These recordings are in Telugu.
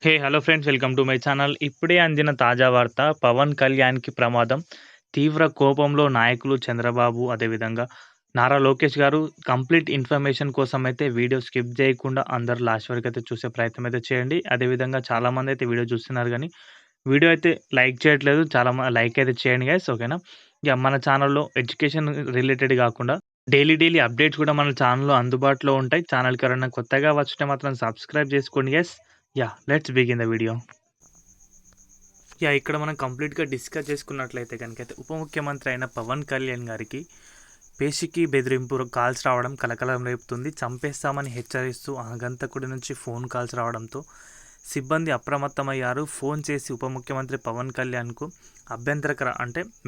Hello friends, welcome to my channel. ఇప్పుడే అందిన తాజా వార్త, పవన్ కళ్యాణ్‌కి ప్రమాదం. తీవ్ర కోపంలో నాయకులు చంద్రబాబు, అదేవిధంగా నారా లోకేష్ గారు. కంప్లీట్ ఇన్ఫర్మేషన్ కోసం అయితే వీడియో స్కిప్ చేయకుండా అందరూ లాస్ట్ వరకు అయితే చూసే ప్రయత్నం అయితే చేయండి. అదేవిధంగా చాలామంది అయితే వీడియో చూస్తున్నారు కానీ వీడియో అయితే లైక్ చేయట్లేదు. లైక్ అయితే చేయండి గైస్, ఓకేనా? మన ఛానల్‌లో ఎడ్యుకేషన్ రిలేటెడ్ కాకుండా డైలీ అప్డేట్స్ కూడా మన ఛానల్‌లో అందుబాటులో ఉంటాయి. ఛానల్‌కి ఎవరైనా కొత్తగా వచ్చితే మాత్రం సబ్స్క్రైబ్ చేసుకోండి guys. Let's begin the video. ఇక్కడ మనం కంప్లీట్‌గా డిస్కస్ చేసుకున్నట్లయితే కనుకైతే ఉప ముఖ్యమంత్రి అయిన పవన్ కళ్యాణ్ గారికి పేషికి బెదిరింపు కాల్స్ రావడం కలకలం రేపుతుంది. చంపేస్తామని హెచ్చరిస్తూ ఆగంతకుడి నుంచి ఫోన్ కాల్స్ రావడంతో సిబ్బంది అప్రమత్తమయ్యారు. ఫోన్ చేసి ఉప ముఖ్యమంత్రి పవన్ కళ్యాణ్కు అభ్యంతరకర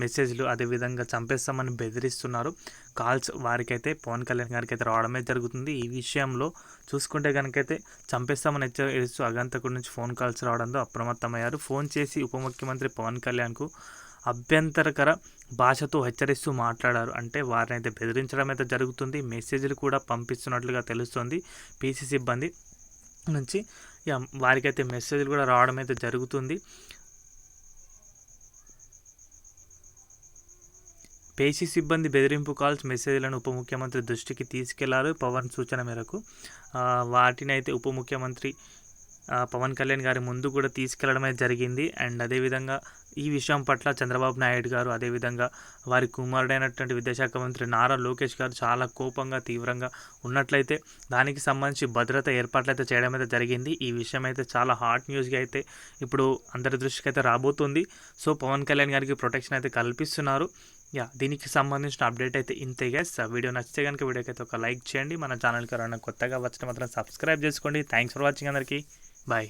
మెసేజ్లు, అదేవిధంగా చంపేస్తామని బెదిరిస్తున్నారు. కాల్స్ వారికైతే పవన్ కళ్యాణ్ గారికి అయితే రావడమే జరుగుతుంది. ఈ విషయంలో చూసుకుంటే కనుకైతే చంపేస్తామని హెచ్చరిస్తూ అగంతకుడి నుంచి ఫోన్ కాల్స్ రావడంతో అప్రమత్తమయ్యారు. ఫోన్ చేసి ఉప ముఖ్యమంత్రి పవన్ కళ్యాణ్కు అభ్యంతరకర భాషతో హెచ్చరిస్తూ మాట్లాడారు. వారిని అయితే బెదిరించడం అయితే జరుగుతుంది. మెసేజ్లు కూడా పంపిస్తున్నట్లుగా తెలుస్తుంది. పీసీ సిబ్బంది నుంచి వారికైతే మెసేజ్లు కూడా రావడం అయితే జరుగుతుంది. పేషీ సిబ్బంది బెదిరింపు కాల్స్, మెసేజ్లను ఉప ముఖ్యమంత్రి దృష్టికి తీసుకెళ్లారు. పవన్ సూచన మేరకు వాటిని అయితే ఉప ముఖ్యమంత్రి పవన్ కళ్యాణ్ గారి ముందు కూడా తీసుకెళ్లడమే జరిగింది. అండ్ అదేవిధంగా ఈ విషయం పట్ల చంద్రబాబు నాయుడు గారు, అదేవిధంగా వారి కుమారుడైనటువంటి విద్యాశాఖ మంత్రి నారా లోకేష్ గారు చాలా కోపంగా, తీవ్రంగా ఉన్నట్లయితే దానికి సంబంధించి భద్రత ఏర్పాట్లు అయితే చేయడం అయితే జరిగింది. ఈ విషయం అయితే చాలా హాట్ న్యూస్గా అయితే ఇప్పుడు అందరి దృష్టికి అయితే రాబోతుంది. సో పవన్ కళ్యాణ్ గారికి ప్రొటెక్షన్ అయితే కల్పిస్తున్నారు. దీనికి సంబంధించిన అప్డేట్ అయితే ఇంతే గైస్. వీడియో నచ్చితే కనుక వీడియోకి అయితే ఒక లైక్ చేయండి. మన ఛానల్కి ఎవరైనా కొత్తగా వచ్చిన మాత్రం సబ్స్క్రైబ్ చేసుకోండి. థ్యాంక్స్ ఫర్ వాచింగ్ అందరికీ. బాయ్.